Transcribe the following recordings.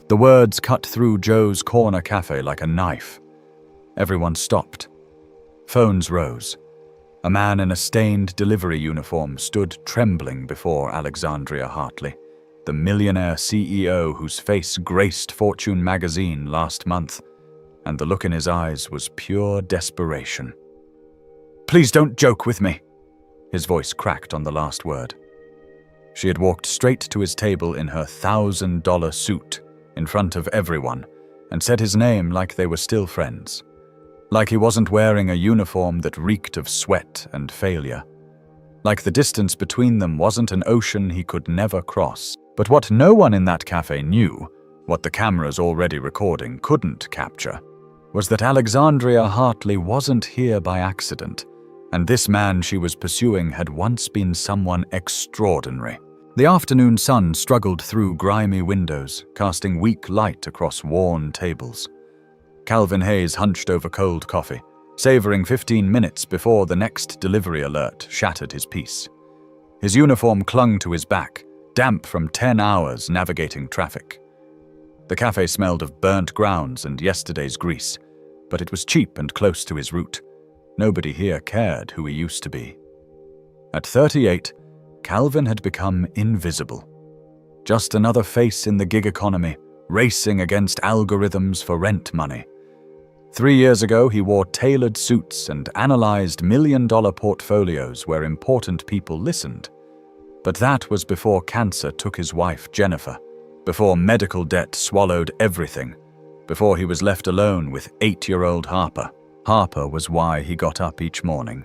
The words cut through Joe's corner cafe like a knife. Everyone stopped. Phones rose. A man in a stained delivery uniform stood trembling before Alexandria Hartley, the millionaire CEO whose face graced Fortune magazine last month, and the look in his eyes was pure desperation. "Please don't joke with me." His voice cracked on the last word. She had walked straight to his table in her $1,000 suit, in front of everyone, and said his name like they were still friends. Like he wasn't wearing a uniform that reeked of sweat and failure. Like the distance between them wasn't an ocean he could never cross. But what no one in that cafe knew, what the cameras already recording couldn't capture, was that Alexandria Hartley wasn't here by accident, and this man she was pursuing had once been someone extraordinary. The afternoon sun struggled through grimy windows, casting weak light across worn tables. Calvin Hayes hunched over cold coffee, savoring 15 minutes before the next delivery alert shattered his peace. His uniform clung to his back, damp from 10 hours navigating traffic. The cafe smelled of burnt grounds and yesterday's grease, but it was cheap and close to his route. Nobody here cared who he used to be. At 38, Calvin had become invisible. Just another face in the gig economy, racing against algorithms for rent money. 3 years ago, he wore tailored suits and analyzed million-dollar portfolios where important people listened. But that was before cancer took his wife, Jennifer, before medical debt swallowed everything, before he was left alone with 8-year-old Harper. Harper was why he got up each morning.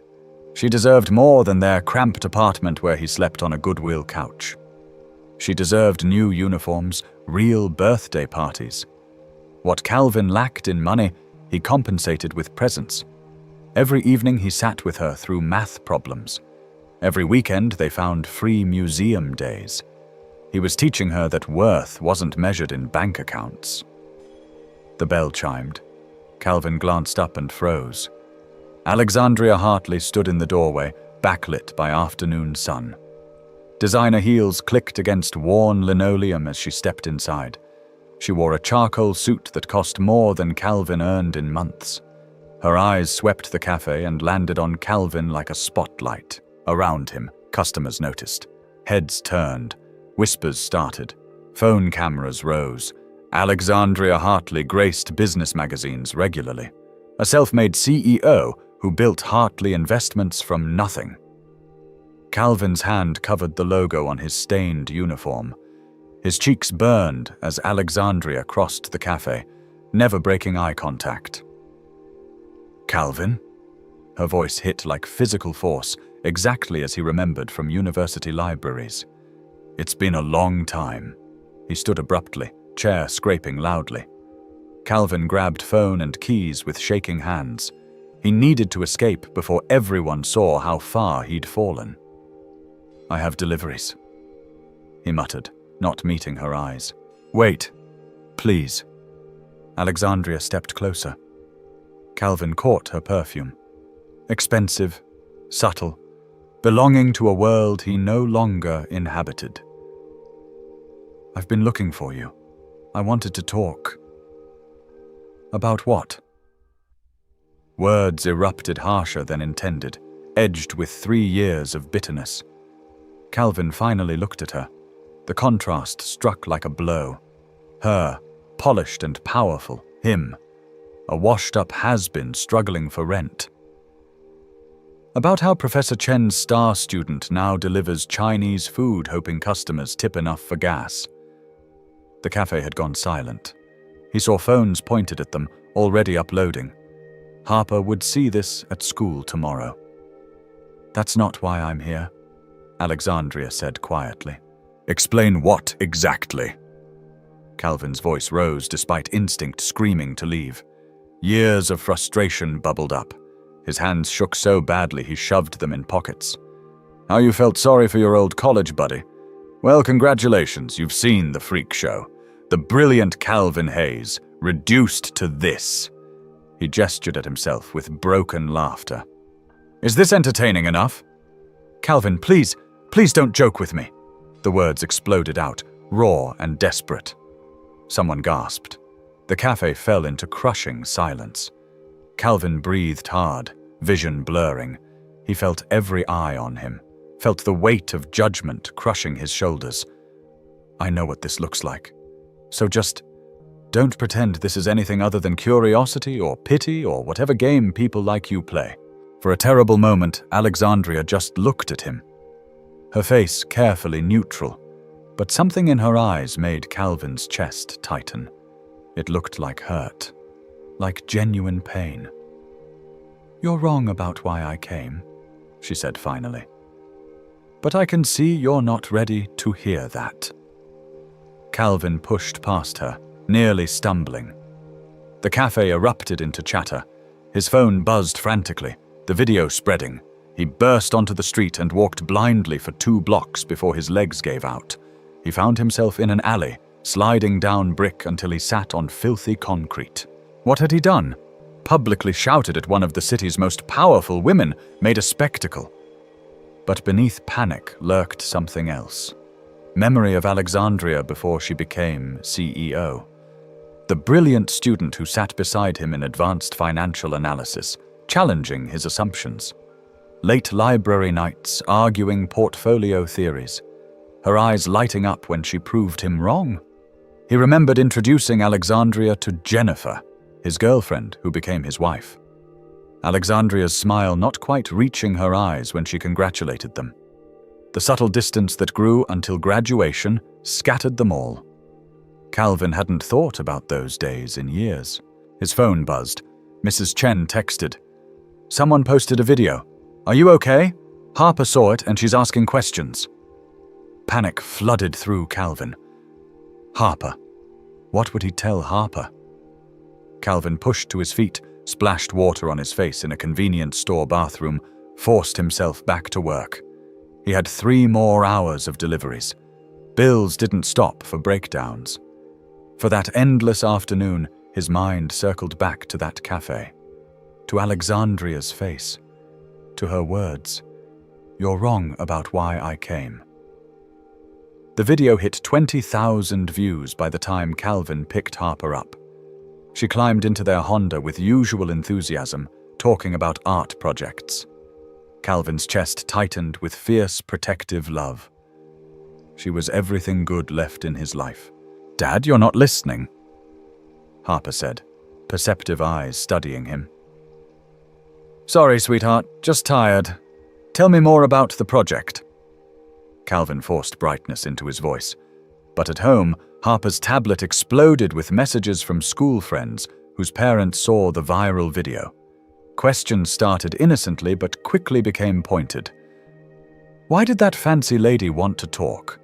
She deserved more than their cramped apartment where he slept on a Goodwill couch. She deserved new uniforms, real birthday parties. What Calvin lacked in money, he compensated with presents. Every evening he sat with her through math problems. Every weekend they found free museum days. He was teaching her that worth wasn't measured in bank accounts. The bell chimed. Calvin glanced up and froze. Alexandria Hartley stood in the doorway, backlit by afternoon sun. Designer heels clicked against worn linoleum as she stepped inside. She wore a charcoal suit that cost more than Calvin earned in months. Her eyes swept the cafe and landed on Calvin like a spotlight. Around him, customers noticed. Heads turned. Whispers started. Phone cameras rose. Alexandria Hartley graced business magazines regularly. A self-made CEO who built Hartley Investments from nothing. Calvin's hand covered the logo on his stained uniform. His cheeks burned as Alexandria crossed the cafe, never breaking eye contact. "Calvin?" Her voice hit like physical force, exactly as he remembered from university libraries. "It's been a long time." He stood abruptly, chair scraping loudly. Calvin grabbed phone and keys with shaking hands. He needed to escape before everyone saw how far he'd fallen. "I have deliveries," he muttered, not meeting her eyes. "Wait, please." Alexandria stepped closer. Calvin caught her perfume. Expensive, subtle, belonging to a world he no longer inhabited. "I've been looking for you. I wanted to talk." "About what?" Words erupted harsher than intended, edged with 3 years of bitterness. Calvin finally looked at her. The contrast struck like a blow. Her, polished and powerful, him, a washed-up has-been struggling for rent. About how Professor Chen's star student now delivers Chinese food hoping customers tip enough for gas. The cafe had gone silent. He saw phones pointed at them, already uploading. Harper would see this at school tomorrow. "That's not why I'm here," Alexandria said quietly. "Explain what exactly?" Calvin's voice rose despite instinct screaming to leave. Years of frustration bubbled up. His hands shook so badly he shoved them in pockets. "How you felt sorry for your old college buddy? Well, congratulations, you've seen the freak show. The brilliant Calvin Hayes, reduced to this." He gestured at himself with broken laughter. "Is this entertaining enough?" "Calvin, please don't joke with me." The words exploded out, raw and desperate. Someone gasped. The cafe fell into crushing silence. Calvin breathed hard, vision blurring. He felt every eye on him, felt the weight of judgment crushing his shoulders. I know what this looks like. So just don't pretend this is anything other than curiosity or pity or whatever game people like you play. For a terrible moment, Alexandria just looked at him. Her face carefully neutral, but something in her eyes made Calvin's chest tighten. It looked like hurt, like genuine pain. "You're wrong about why I came," she said finally. "But I can see you're not ready to hear that." Calvin pushed past her, nearly stumbling. The cafe erupted into chatter. His phone buzzed frantically, the video spreading. He burst onto the street and walked blindly for 2 blocks before his legs gave out. He found himself in an alley, sliding down brick until he sat on filthy concrete. What had he done? Publicly shouted at one of the city's most powerful women, made a spectacle. But beneath panic lurked something else. Memory of Alexandria before she became CEO. The brilliant student who sat beside him in advanced financial analysis, challenging his assumptions. Late library nights, arguing portfolio theories. Her eyes lighting up when she proved him wrong. He remembered introducing Alexandria to Jennifer, his girlfriend who became his wife. Alexandria's smile not quite reaching her eyes when she congratulated them. The subtle distance that grew until graduation scattered them all. Calvin hadn't thought about those days in years. His phone buzzed. Mrs. Chen texted. "Someone posted a video. Are you okay? Harper saw it and she's asking questions." Panic flooded through Calvin. Harper. What would he tell Harper? Calvin pushed to his feet, splashed water on his face in a convenience store bathroom, forced himself back to work. He had 3 more hours of deliveries. Bills didn't stop for breakdowns. For that endless afternoon, his mind circled back to that cafe, to Alexandria's face, to her words, "You're wrong about why I came." The video hit 20,000 views by the time Calvin picked Harper up. She climbed into their Honda with usual enthusiasm, talking about art projects. Calvin's chest tightened with fierce, protective love. She was everything good left in his life. "Dad, you're not listening," Harper said, perceptive eyes studying him. "Sorry, sweetheart, just tired. Tell me more about the project." Calvin forced brightness into his voice. But at home, Harper's tablet exploded with messages from school friends whose parents saw the viral video. Questions started innocently but quickly became pointed. "Why did that fancy lady want to talk?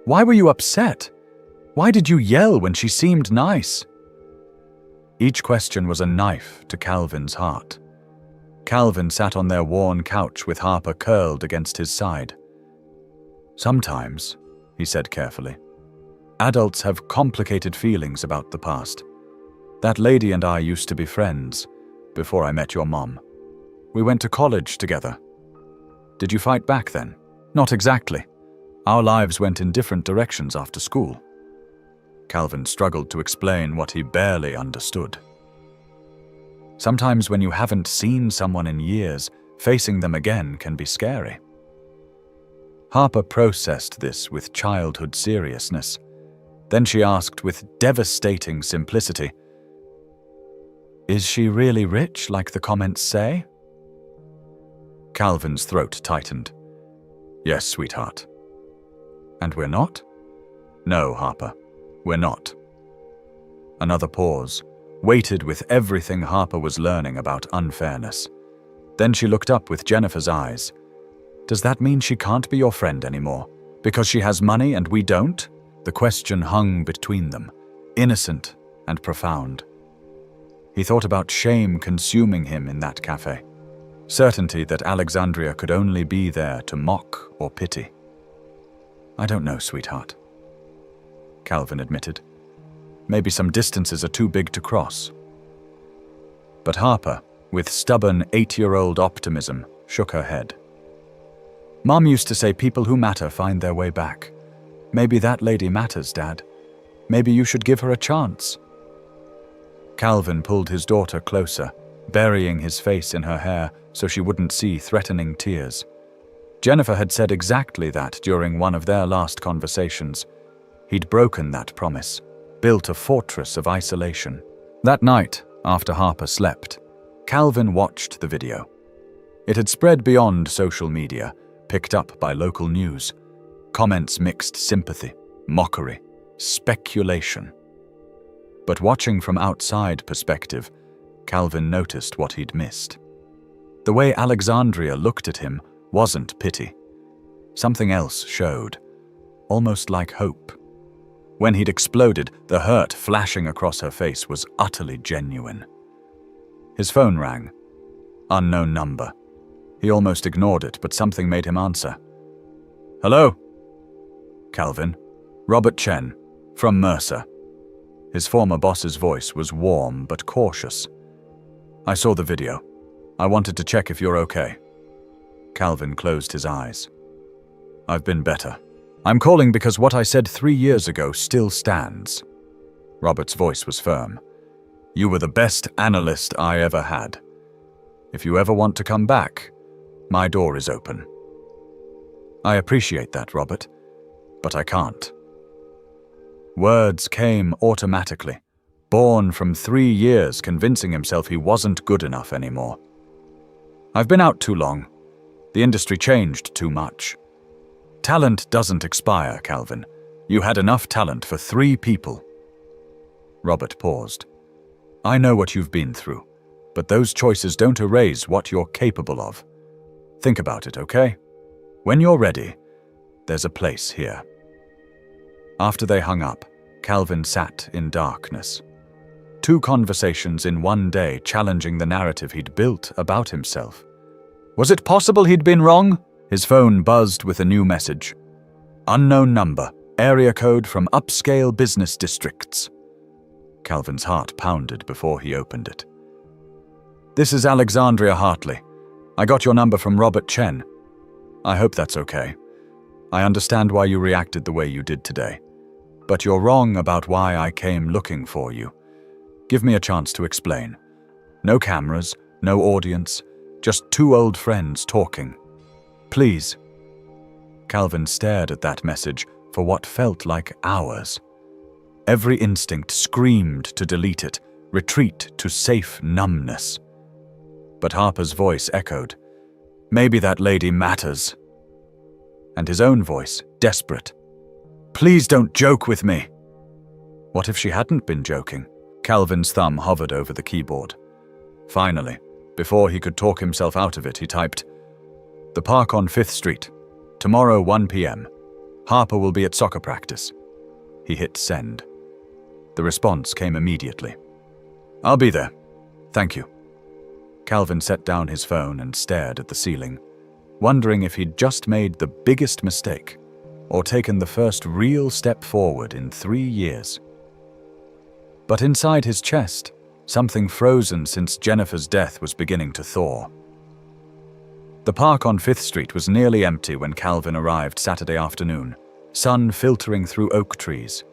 Why were you upset? Why did you yell when she seemed nice?" Each question was a knife to Calvin's heart. Calvin sat on their worn couch with Harper curled against his side. "Sometimes," he said carefully, "adults have complicated feelings about the past. That lady and I used to be friends before I met your mom. We went to college together. Did you fight back then? Not exactly. Our lives went in different directions after school." Calvin struggled to explain what he barely understood. Sometimes when you haven't seen someone in years, facing them again can be scary. Harper processed this with childhood seriousness. Then she asked with devastating simplicity, "Is she really rich like the comments say?" Calvin's throat tightened. "Yes, sweetheart." "And we're not?" "No, Harper, we're not." Another pause, weighted with everything Harper was learning about unfairness. Then she looked up with Jennifer's eyes. "Does that mean she can't be your friend anymore? Because she has money and we don't?" The question hung between them, innocent and profound. He thought about shame consuming him in that cafe. Certainty that Alexandria could only be there to mock or pity. "I don't know, sweetheart," Calvin admitted. "Maybe some distances are too big to cross." But Harper, with stubborn 8-year-old optimism, shook her head. "Mom used to say people who matter find their way back. Maybe that lady matters, Dad. Maybe you should give her a chance." Calvin pulled his daughter closer, burying his face in her hair so she wouldn't see threatening tears. Jennifer had said exactly that during one of their last conversations. He'd broken that promise, built a fortress of isolation. That night, after Harper slept, Calvin watched the video. It had spread beyond social media, picked up by local news. Comments mixed sympathy, mockery, speculation. But watching from outside perspective, Calvin noticed what he'd missed. The way Alexandria looked at him wasn't pity. Something else showed, almost like hope. When he'd exploded, the hurt flashing across her face was utterly genuine. His phone rang. Unknown number. He almost ignored it, but something made him answer. "Hello?" "Calvin. Robert Chen, from Mercer." His former boss's voice was warm but cautious. "I saw the video. I wanted to check if you're okay." Calvin closed his eyes. "I've been better. I'm calling because what I said 3 years ago still stands." Robert's voice was firm. "You were the best analyst I ever had. If you ever want to come back, my door is open." "I appreciate that, Robert, but I can't." Words came automatically, born from 3 years convincing himself he wasn't good enough anymore. "I've been out too long. The industry changed too much." "Talent doesn't expire, Calvin. You had enough talent for 3 people." Robert paused. "I know what you've been through, but those choices don't erase what you're capable of. Think about it, okay? When you're ready, there's a place here." After they hung up, Calvin sat in darkness. 2 conversations in one day challenging the narrative he'd built about himself. Was it possible he'd been wrong? His phone buzzed with a new message. "Unknown number, area code from upscale business districts." Calvin's heart pounded before he opened it. "This is Alexandria Hartley. I got your number from Robert Chen. I hope that's okay. I understand why you reacted the way you did today. But you're wrong about why I came looking for you. Give me a chance to explain. No cameras, no audience, just 2 old friends talking. Please." Calvin stared at that message for what felt like hours. Every instinct screamed to delete it, retreat to safe numbness. But Harper's voice echoed, "Maybe that lady matters." And his own voice, desperate, "Please don't joke with me." What if she hadn't been joking? Calvin's thumb hovered over the keyboard. Finally, before he could talk himself out of it, he typed, "The park on 5th Street. Tomorrow 1 p.m. Harper will be at soccer practice." He hit send. The response came immediately. "I'll be there. Thank you." Calvin set down his phone and stared at the ceiling, wondering if he'd just made the biggest mistake or taken the first real step forward in 3 years. But inside his chest, something frozen since Jennifer's death was beginning to thaw. The park on 5th Street was nearly empty when Calvin arrived Saturday afternoon, sun filtering through oak trees.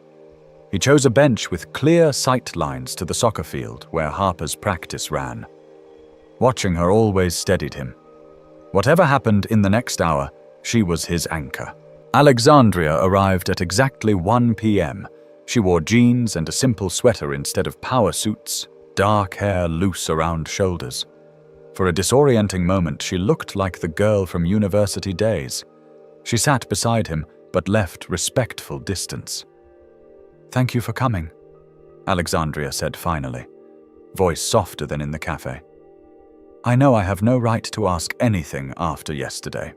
He chose a bench with clear sight lines to the soccer field where Harper's practice ran. Watching her always steadied him. Whatever happened in the next hour, she was his anchor. Alexandria arrived at exactly 1 p.m. She wore jeans and a simple sweater instead of power suits, dark hair loose around shoulders. For a disorienting moment, she looked like the girl from university days. She sat beside him, but left respectful distance. "Thank you for coming," Alexandria said finally, voice softer than in the cafe. "I know I have no right to ask anything after yesterday."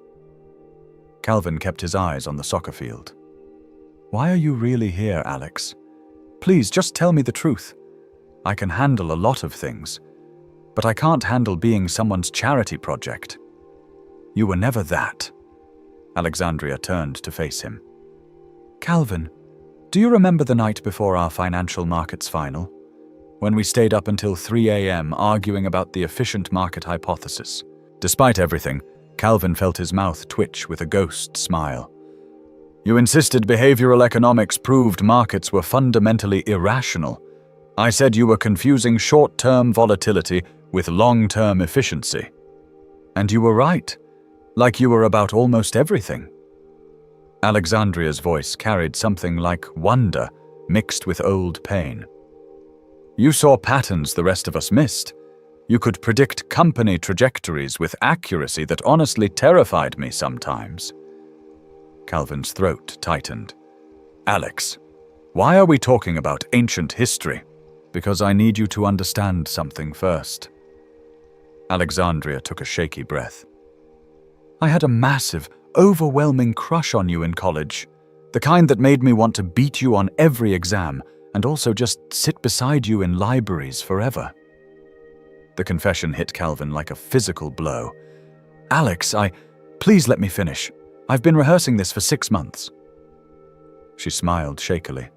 Calvin kept his eyes on the soccer field. "Why are you really here, Alex? Please, just tell me the truth. I can handle a lot of things, but I can't handle being someone's charity project." "You were never that." Alexandria turned to face him. "Calvin, do you remember the night before our financial markets final? When we stayed up until 3 a.m. arguing about the efficient market hypothesis?" Despite everything, Calvin felt his mouth twitch with a ghost smile. You insisted behavioral economics proved markets were fundamentally irrational. I said you were confusing short-term volatility with long-term efficiency. And you were right, like you were about almost everything. Alexandria's voice carried something like wonder mixed with old pain. You saw patterns the rest of us missed. You could predict company trajectories with accuracy that honestly terrified me sometimes. Calvin's throat tightened. Alex, why are we talking about ancient history? Because I need you to understand something first. Alexandria took a shaky breath. I had a massive, overwhelming crush on you in college, the kind that made me want to beat you on every exam and also just sit beside you in libraries forever. The confession hit Calvin like a physical blow. Alex, please let me finish. I've been rehearsing this for 6 months. She smiled shakily.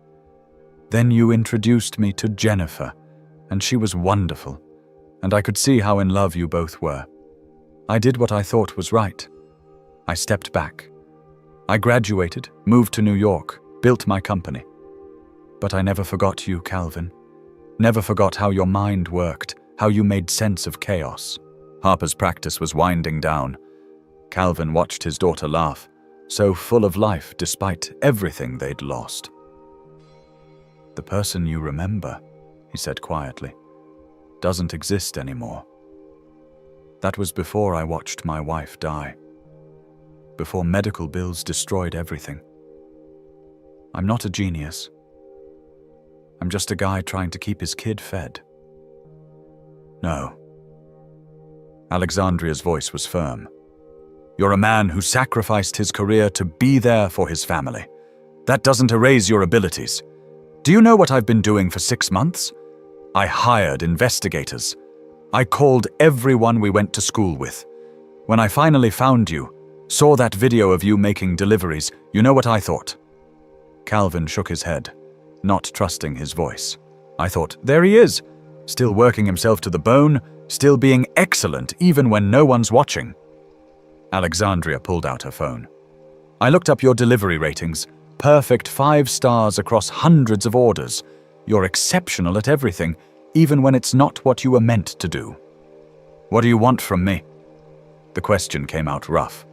Then you introduced me to Jennifer, and she was wonderful, and I could see how in love you both were. I did what I thought was right. I stepped back. I graduated, moved to New York, built my company. But I never forgot you, Calvin. Never forgot how your mind worked, how you made sense of chaos. Harper's practice was winding down. Calvin watched his daughter laugh, so full of life despite everything they'd lost. The person you remember, he said quietly, doesn't exist anymore. That was before I watched my wife die. Before medical bills destroyed everything. I'm not a genius. I'm just a guy trying to keep his kid fed. No. Alexandria's voice was firm. You're a man who sacrificed his career to be there for his family. That doesn't erase your abilities. Do you know what I've been doing for 6 months? I hired investigators. I called everyone we went to school with. When I finally found you, saw that video of you making deliveries, you know what I thought? Calvin shook his head, not trusting his voice. I thought, there he is, still working himself to the bone, still being excellent even when no one's watching. Alexandria pulled out her phone. I looked up your delivery ratings. Perfect 5 stars across hundreds of orders. You're exceptional at everything, even when it's not what you were meant to do. What do you want from me? The question came out rough.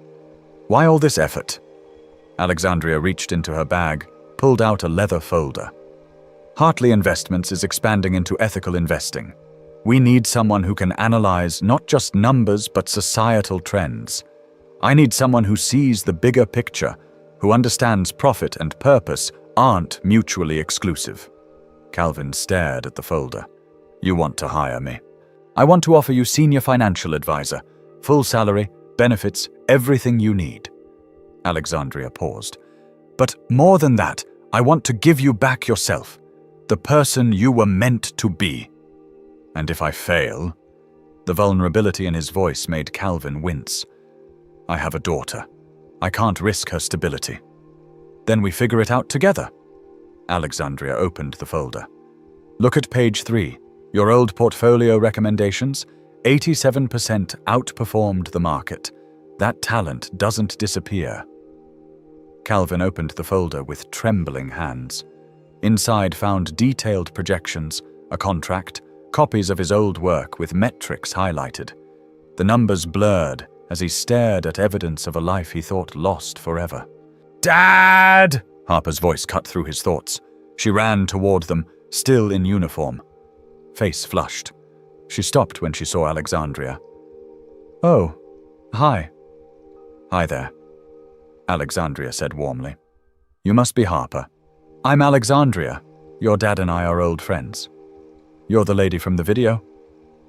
Why all this effort? Alexandria reached into her bag, pulled out a leather folder. Hartley Investments is expanding into ethical investing. We need someone who can analyze not just numbers but societal trends. I need someone who sees the bigger picture, who understands profit and purpose aren't mutually exclusive. Calvin stared at the folder. You want to hire me. I want to offer you senior financial advisor, full salary, benefits, everything you need. Alexandria paused. But more than that, I want to give you back yourself, the person you were meant to be. And if I fail? The vulnerability in his voice made Calvin wince. I have a daughter. I can't risk her stability. Then we figure it out together. Alexandria opened the folder. Look at page 3. Your old portfolio recommendations, 87% outperformed the market. That talent doesn't disappear. Calvin opened the folder with trembling hands. Inside found detailed projections, a contract, copies of his old work with metrics highlighted. The numbers blurred as he stared at evidence of a life he thought lost forever. Dad! Harper's voice cut through his thoughts. She ran toward them, still in uniform. Face flushed. She stopped when she saw Alexandria. Oh, hi. Hi there, Alexandria said warmly. You must be Harper. I'm Alexandria. Your dad and I are old friends. You're the lady from the video?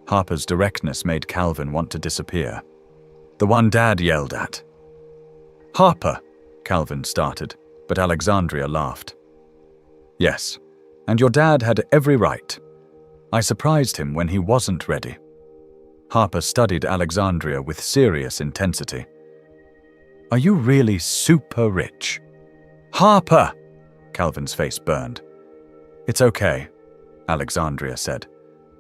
Harper's directness made Calvin want to disappear. The one Dad yelled at. Harper, Calvin started, but Alexandria laughed. Yes, and your dad had every right. I surprised him when he wasn't ready. Harper studied Alexandria with serious intensity. Are you really super rich? Harper! Calvin's face burned. It's okay, Alexandria said.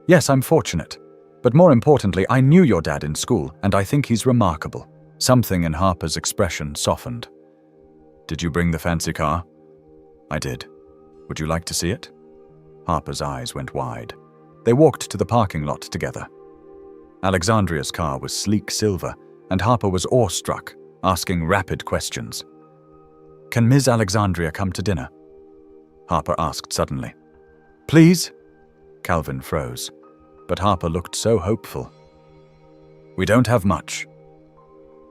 Yes, I'm fortunate. But more importantly, I knew your dad in school, and I think he's remarkable. Something in Harper's expression softened. Did you bring the fancy car? I did. Would you like to see it? Harper's eyes went wide. They walked to the parking lot together. Alexandria's car was sleek silver, and Harper was awestruck, asking rapid questions. Can Ms. Alexandria come to dinner? Harper asked suddenly. Please? Calvin froze, but Harper looked so hopeful. We don't have much,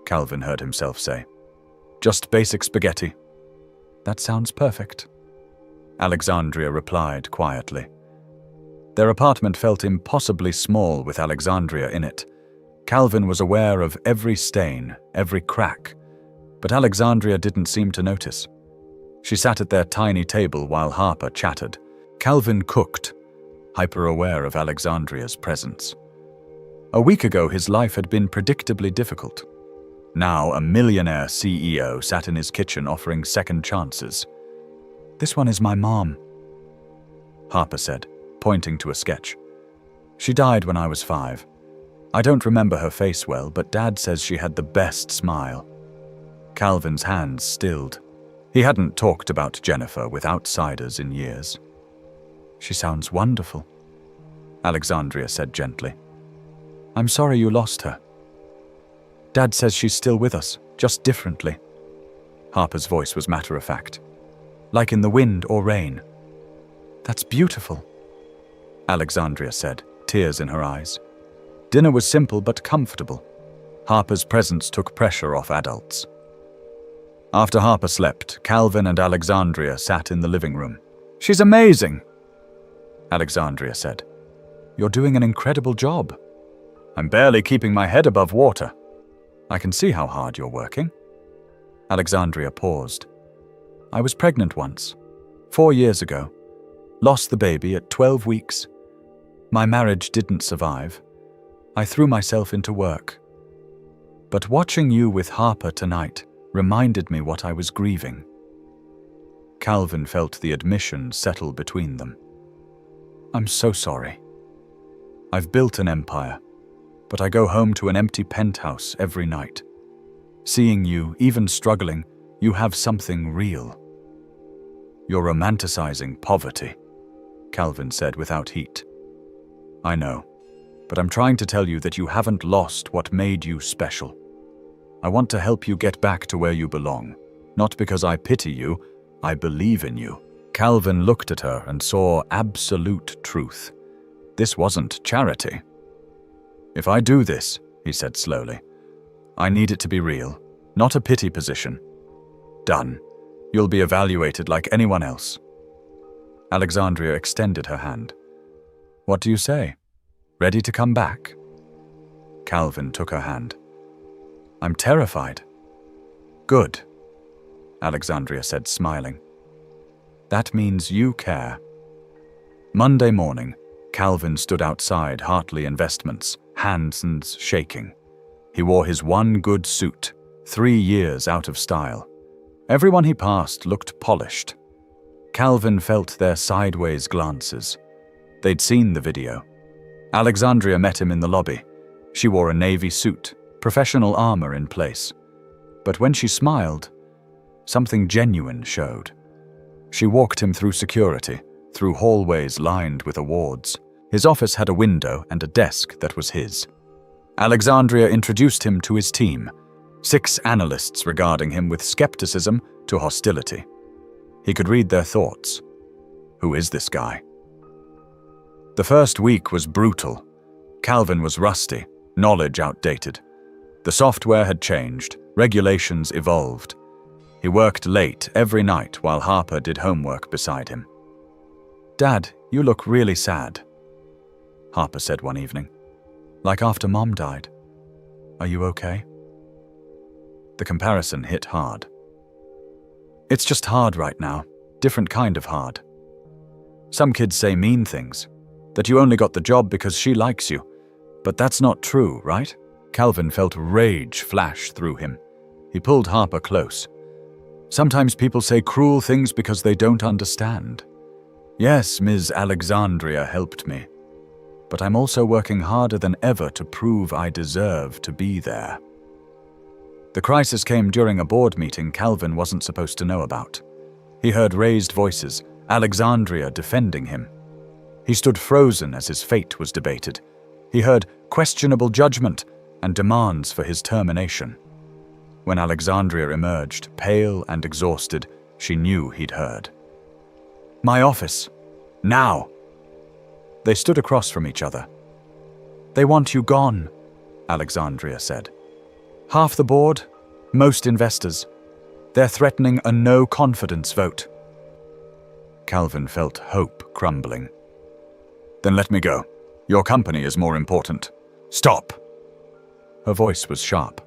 Calvin heard himself say. Just basic spaghetti. That sounds perfect, Alexandria replied quietly. Their apartment felt impossibly small with Alexandria in it. Calvin was aware of every stain, every crack, but Alexandria didn't seem to notice. She sat at their tiny table while Harper chattered. Calvin cooked, hyper-aware of Alexandria's presence. A week ago, his life had been predictably difficult. Now, a millionaire CEO sat in his kitchen offering second chances. This one is my mom, Harper said, pointing to a sketch. She died when I was 5. I don't remember her face well, but Dad says she had the best smile. Calvin's hands stilled. He hadn't talked about Jennifer with outsiders in years. She sounds wonderful, Alexandria said gently. I'm sorry you lost her. Dad says she's still with us, just differently. Harper's voice was matter-of-fact. Like in the wind or rain. That's beautiful, Alexandria said, tears in her eyes. Dinner was simple but comfortable. Harper's presence took pressure off adults. After Harper slept, Calvin and Alexandria sat in the living room. She's amazing, Alexandria said. You're doing an incredible job. I'm barely keeping my head above water. I can see how hard you're working. Alexandria paused. I was pregnant once, 4 years ago. Lost the baby at 12 weeks. My marriage didn't survive. I threw myself into work. But watching you with Harper tonight reminded me what I was grieving. Calvin felt the admission settle between them. I'm so sorry. I've built an empire, but I go home to an empty penthouse every night. Seeing you, even struggling, you have something real. You're romanticizing poverty, Calvin said without heat. I know, but I'm trying to tell you that you haven't lost what made you special. I want to help you get back to where you belong, not because I pity you, I believe in you. Calvin looked at her and saw absolute truth. This wasn't charity. If I do this, he said slowly, I need it to be real, not a pity position. Done. You'll be evaluated like anyone else. Alexandria extended her hand. What do you say? Ready to come back? Calvin took her hand. I'm terrified. Good, Alexandria said, smiling. That means you care. Monday morning, Calvin stood outside Hartley Investments, hands shaking. He wore his one good suit, 3 years out of style. Everyone he passed looked polished. Calvin felt their sideways glances. They'd seen the video. Alexandria met him in the lobby. She wore a navy suit, professional armor in place. But when she smiled, something genuine showed. She walked him through security, through hallways lined with awards. His office had a window and a desk that was his. Alexandria introduced him to his team, 6 analysts regarding him with skepticism to hostility. He could read their thoughts. Who is this guy? The first week was brutal. Calvin was rusty, knowledge outdated. The software had changed, regulations evolved. He worked late every night while Harper did homework beside him. Dad, you look really sad, Harper said one evening. Like after Mom died. Are you okay? The comparison hit hard. It's just hard right now, different kind of hard. Some kids say mean things, that you only got the job because she likes you, but that's not true, right? Calvin felt rage flash through him. He pulled Harper close. Sometimes people say cruel things because they don't understand. Yes, Ms. Alexandria helped me, but I'm also working harder than ever to prove I deserve to be there. The crisis came during a board meeting Calvin wasn't supposed to know about. He heard raised voices, Alexandria defending him. He stood frozen as his fate was debated. He heard questionable judgment and demands for his termination. When Alexandria emerged, pale and exhausted, she knew he'd heard. "My office. Now!" They stood across from each other. "They want you gone," Alexandria said. "Half the board, most investors. They're threatening a no-confidence vote." Calvin felt hope crumbling. "Then let me go. Your company is more important. Stop!" Her voice was sharp.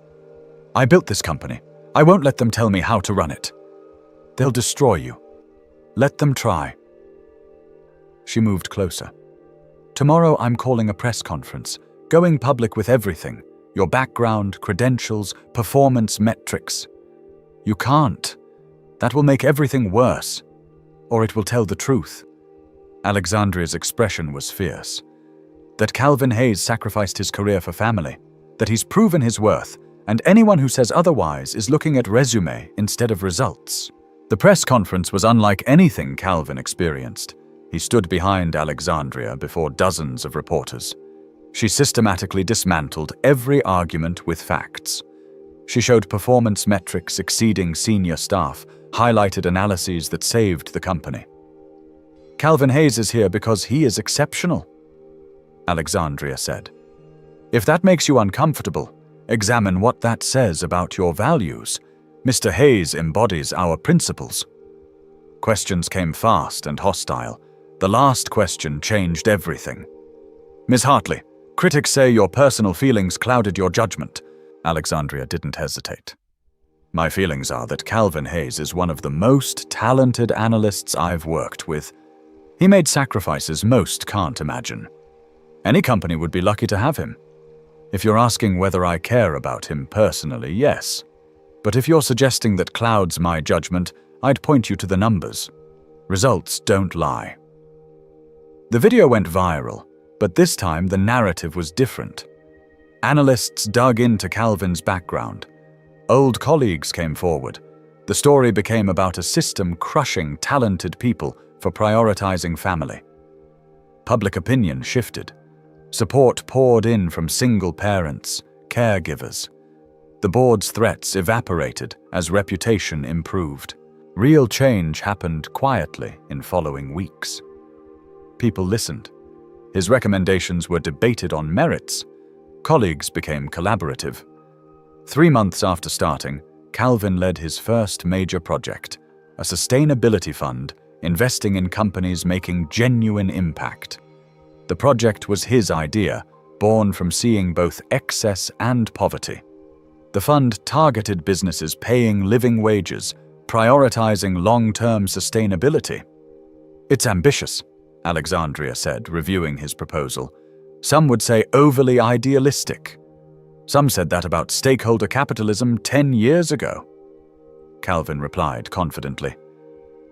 "I built this company. I won't let them tell me how to run it. They'll destroy you. Let them try." She moved closer. "Tomorrow I'm calling a press conference, going public with everything, your background, credentials, performance metrics. You can't. That will make everything worse. Or it will tell the truth." Alexandria's expression was fierce. That Calvin Hayes sacrificed his career for family, that he's proven his worth, and anyone who says otherwise is looking at resume instead of results. The press conference was unlike anything Calvin experienced. He stood behind Alexandria before dozens of reporters. She systematically dismantled every argument with facts. She showed performance metrics exceeding senior staff, highlighted analyses that saved the company. "Calvin Hayes is here because he is exceptional," Alexandria said. "If that makes you uncomfortable, examine what that says about your values. Mr. Hayes embodies our principles." Questions came fast and hostile. The last question changed everything. "Ms. Hartley, critics say your personal feelings clouded your judgment." Alexandria didn't hesitate. "My feelings are that Calvin Hayes is one of the most talented analysts I've worked with. He made sacrifices most can't imagine. Any company would be lucky to have him. If you're asking whether I care about him personally, yes. But if you're suggesting that clouds my judgment, I'd point you to the numbers. Results don't lie." The video went viral, but this time the narrative was different. Analysts dug into Calvin's background. Old colleagues came forward. The story became about a system crushing talented people for prioritizing family. Public opinion shifted. Support poured in from single parents, caregivers. The board's threats evaporated as reputation improved. Real change happened quietly in following weeks. People listened. His recommendations were debated on merits. Colleagues became collaborative. 3 months after starting, Calvin led his first major project, a sustainability fund investing in companies making genuine impact. The project was his idea, born from seeing both excess and poverty. The fund targeted businesses paying living wages, prioritizing long-term sustainability. "It's ambitious," Alexandria said, reviewing his proposal. "Some would say overly idealistic. Some said that about stakeholder capitalism 10 years ago." Calvin replied confidently.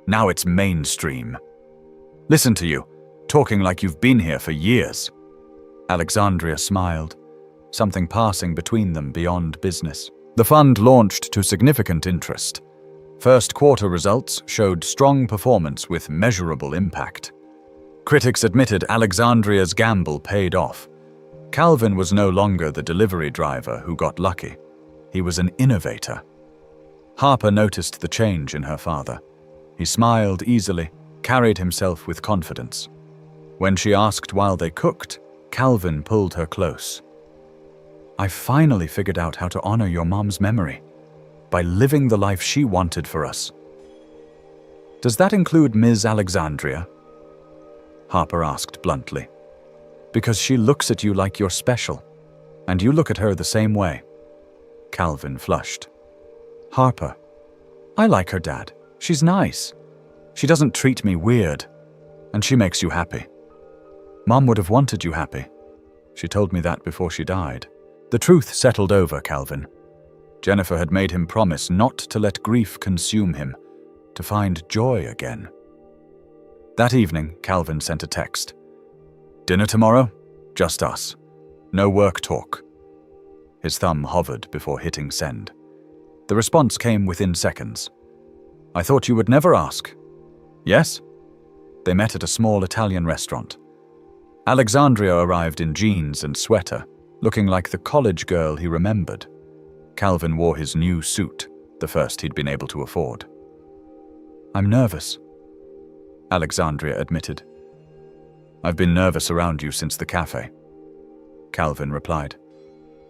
"Now it's mainstream. Listen to you, talking like you've been here for years." Alexandria smiled, something passing between them beyond business. The fund launched to significant interest. First quarter results showed strong performance with measurable impact. Critics admitted Alexandria's gamble paid off. Calvin was no longer the delivery driver who got lucky. He was an innovator. Harper noticed the change in her father. He smiled easily, carried himself with confidence. When she asked while they cooked, Calvin pulled her close. "I finally figured out how to honor your mom's memory, by living the life she wanted for us." "Does that include Ms. Alexandria?" Harper asked bluntly. "Because she looks at you like you're special, and you look at her the same way." Calvin flushed. "Harper, I like her dad. She's nice. She doesn't treat me weird, and she makes you happy. Mom would have wanted you happy. She told me that before she died." The truth settled over Calvin. Jennifer had made him promise not to let grief consume him, to find joy again. That evening, Calvin sent a text. "Dinner tomorrow? Just us. No work talk." His thumb hovered before hitting send. The response came within seconds. "I thought you would never ask." "Yes?" They met at a small Italian restaurant. Alexandria arrived in jeans and sweater, looking like the college girl he remembered. Calvin wore his new suit, the first he'd been able to afford. "I'm nervous," Alexandria admitted. "I've been nervous around you since the cafe," Calvin replied.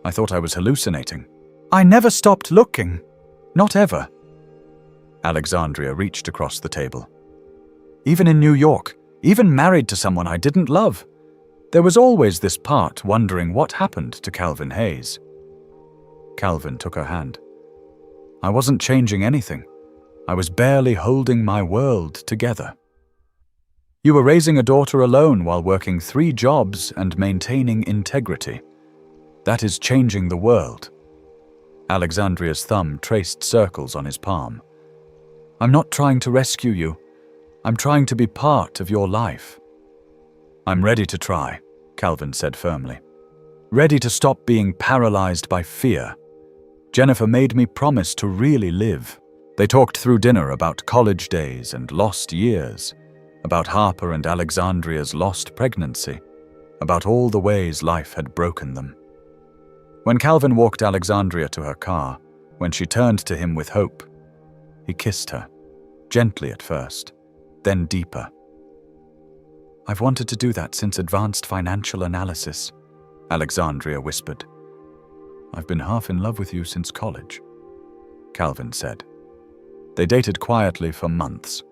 "I thought I was hallucinating." "I never stopped looking. Not ever." Alexandria reached across the table. "Even in New York, even married to someone I didn't love, there was always this part wondering what happened to Calvin Hayes." Calvin took her hand. "I wasn't changing anything. I was barely holding my world together." "You were raising a daughter alone while working 3 jobs and maintaining integrity. That is changing the world." Alexandria's thumb traced circles on his palm. "I'm not trying to rescue you. I'm trying to be part of your life." "I'm ready to try," Calvin said firmly. "Ready to stop being paralyzed by fear. Jennifer made me promise to really live." They talked through dinner about college days and lost years, about Harper and Alexandria's lost pregnancy, about all the ways life had broken them. When Calvin walked Alexandria to her car, when she turned to him with hope, he kissed her, gently at first, then deeper. "I've wanted to do that since advanced financial analysis," Alexandria whispered. "I've been half in love with you since college," Calvin said. They dated quietly for months.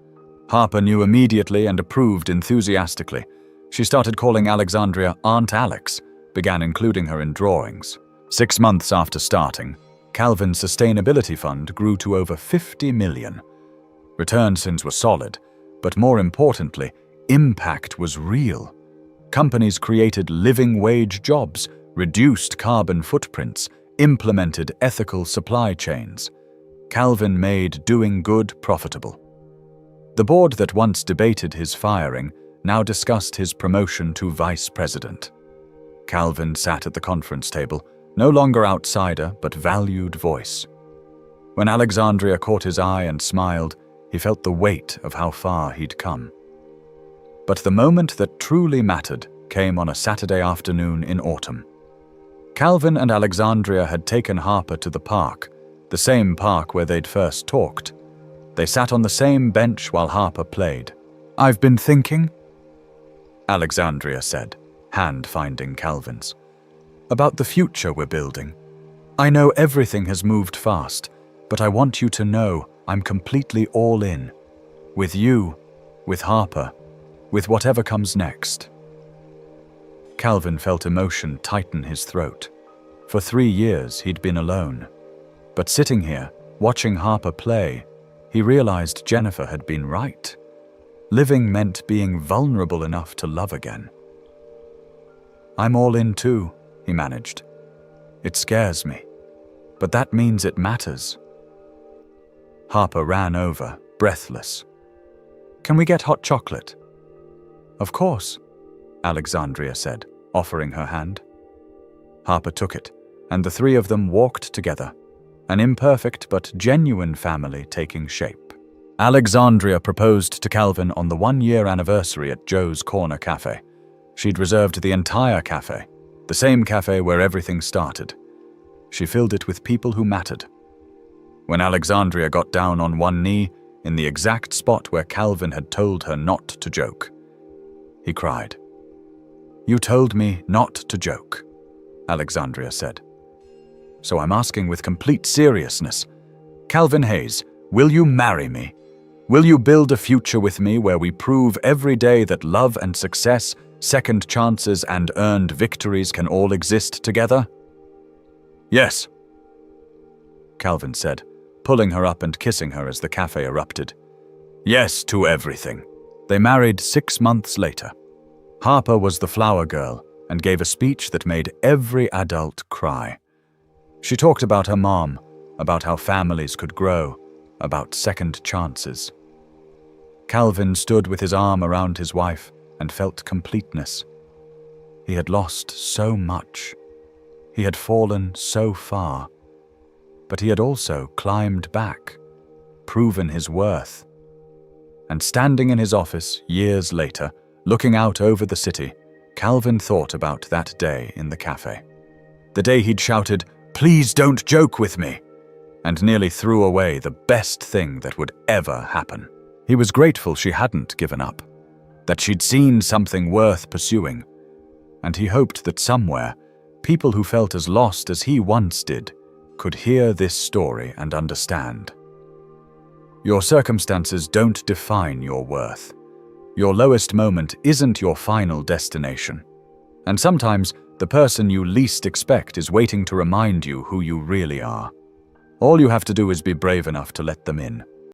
Harper knew immediately and approved enthusiastically. She started calling Alexandria Aunt Alex, began including her in drawings. 6 months after starting, Calvin's sustainability fund grew to over 50 million. Returns were solid, but more importantly, impact was real. Companies created living wage jobs, reduced carbon footprints, implemented ethical supply chains. Calvin made doing good profitable. The board that once debated his firing now discussed his promotion to vice president. Calvin sat at the conference table, no longer outsider but valued voice. When Alexandria caught his eye and smiled, he felt the weight of how far he'd come. But the moment that truly mattered came on a Saturday afternoon in autumn. Calvin and Alexandria had taken Harper to the park, the same park where they'd first talked. They sat on the same bench while Harper played. "I've been thinking," Alexandria said, hand finding Calvin's, "about the future we're building. I know everything has moved fast, but I want you to know I'm completely all in. With you, with Harper, with whatever comes next." Calvin felt emotion tighten his throat. For 3 years he'd been alone. But sitting here, watching Harper play, he realized Jennifer had been right. Living meant being vulnerable enough to love again. "I'm all in too," he managed. "It scares me, but that means it matters." Harper ran over, breathless. "Can we get hot chocolate?" "Of course," Alexandria said, offering her hand. Harper took it, and the 3 of them walked together, an imperfect but genuine family taking shape. Alexandria proposed to Calvin on the 1-year anniversary at Joe's Corner Cafe. She'd reserved the entire cafe, the same cafe where everything started. She filled it with people who mattered. When Alexandria got down on one knee, in the exact spot where Calvin had told her not to joke, he cried. "You told me not to joke," Alexandria said. "So I'm asking with complete seriousness. Calvin Hayes, will you marry me? Will you build a future with me where we prove every day that love and success, second chances and earned victories can all exist together?" "Yes," Calvin said, pulling her up and kissing her as the cafe erupted. "Yes to everything." They married 6 months later. Harper was the flower girl and gave a speech that made every adult cry. She talked about her mom, about how families could grow, about second chances. Calvin stood with his arm around his wife and felt completeness. He had lost so much. He had fallen so far. But he had also climbed back, proven his worth. And standing in his office years later, looking out over the city, Calvin thought about that day in the cafe. The day he'd shouted, "Please don't joke with me," and nearly threw away the best thing that would ever happen. He was grateful she hadn't given up, that she'd seen something worth pursuing, and he hoped that somewhere, people who felt as lost as he once did could hear this story and understand. Your circumstances don't define your worth. Your lowest moment isn't your final destination. And sometimes, the person you least expect is waiting to remind you who you really are. All you have to do is be brave enough to let them in.